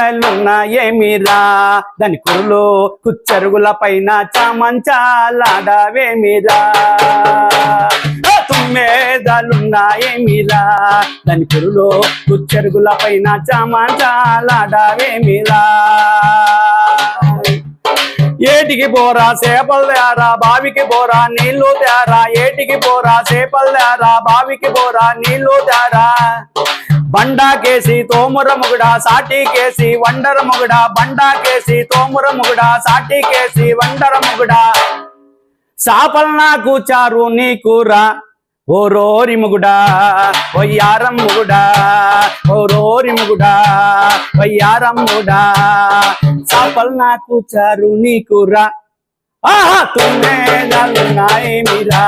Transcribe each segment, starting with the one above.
తుమ్మేదలున్నాయేమిరా దాని కురులో కుచ్చరుగుల పైన చామంచాలాడవేమిరా తుమ్మేదలున్నాయేమిరా దాని కురులో కుచ్చరుగుల పైన చామంచాలాడవేమిరా ఏటికి పోరా చేపలు తేరా బావికి పోరా నీళ్లు తేరా ఏటికి పోరా చేపలు తేరా బావికి పోరా నీళ్లు తేరా బండాకేసి తోముర ముగుడా సాటికేసి వండర ముగుడా బండాకేసి తోముర ముగుడా సాటికేసి వండర ముగుడా చాపలు నాకు చారు నీ కూర ఓ రోరి ముగుడా వయ్యారం ముగుడా ఓ రోరి ముగుడా వయ్యారం ముగుడా చాపలు నాకు చారు నీ కూర ఆహా తుమ్మేదలున్నాయేమిరా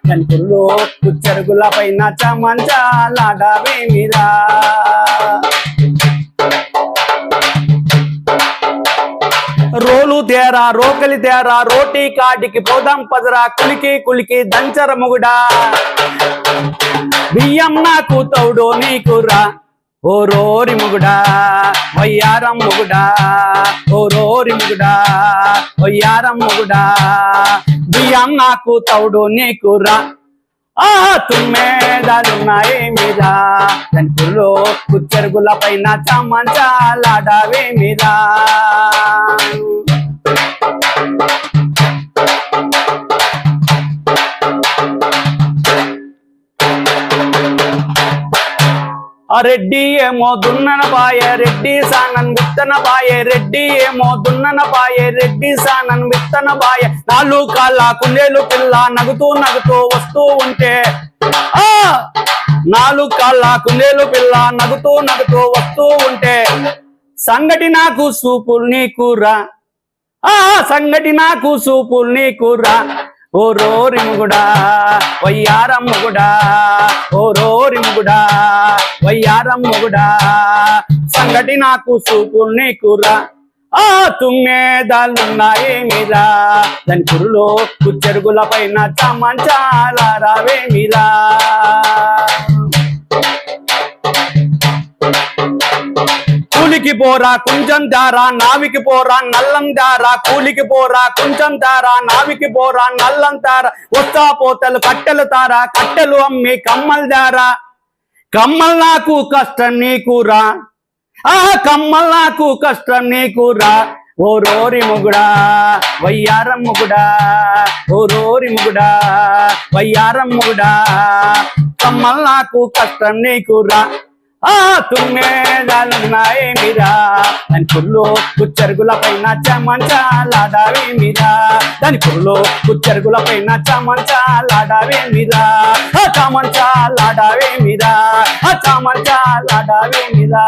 దాని కురులో కుచ్చరుగుల పైన చామంచాలాడవేమిరా రోలు తేరా రోకలి తేరా రోటీ కాటికి పోదాం పదరా కులికి కులికి దంచర ముగుడా బియ్యం నాకు తౌడు నీకురా ఓ రోరి ముగుడా వయ్యారం ముగుడా ఓ రోరి ముగుడా వయ్యారం ముగుడా బియ్యం నాకు తౌడు నీకురా తుమ్మేదలున్నాయేమిరా దాని కురులో కుచ్చరుగుల పైన చామంచాలాడవేమిరా రెడ్డి ఏమో దున్నన బాయే రెడ్డి సానన్ విత్తన బాయే రెడ్డి ఏమో దున్నన బాయే రెడ్డి సానన్ విత్తన బాయే నాలుగు కాళ్ళ కుందేలు పిల్ల నగుతూ నగుతూ వస్తూ ఉంటే నాలుగు కాళ్ళ కుందేలు పిల్ల నగుతూ నగుతూ వస్తూ ఉంటే సంగటి నాకు సూపులు నీకురా సంగటి నాకు సూపులు నీకురా ఓ రోరి ముగుడా వయ్యారం ముగుడా ఓ రోరి ముగుడా వయ్యారం ముగుడా సంగటి నాకు సూపులు నీకురా తుమ్మేదలున్నాయేమిరా దాని కురులో కుచ్చరుగుల పైన చామంచాలాడవేమిరా కూలికి పోరా కొంచెం దారా నావికి పోరా నల్లం దారా కూలికి పోరా కొంచెం దారా నావికి పోరా నల్లం దారా వస్తా పోతలు కట్టెలు తారా కట్టెలు అమ్మి కమ్మలు దారా కమ్మలు నాకు కష్టం నీకురా కమ్మలు నాకు కష్టం నీకురా ఓ రోరి ముగుడా వయ్యారం ముగుడా ఓ రోరి ముగుడా వయ్యారం ముగుడా కమ్మలు నాకు కష్టం నీకురా తుమ్మేదలున్నాయేమిరా దాని కురులో కుచ్చరుగుల పైన చామంచాలాడవేమిరా దాని కురులో కుచ్చరుగుల పైన చామంచాలాడవేమిరా చామంచాలాడవేమిరా చామంచాలాడవేమిరా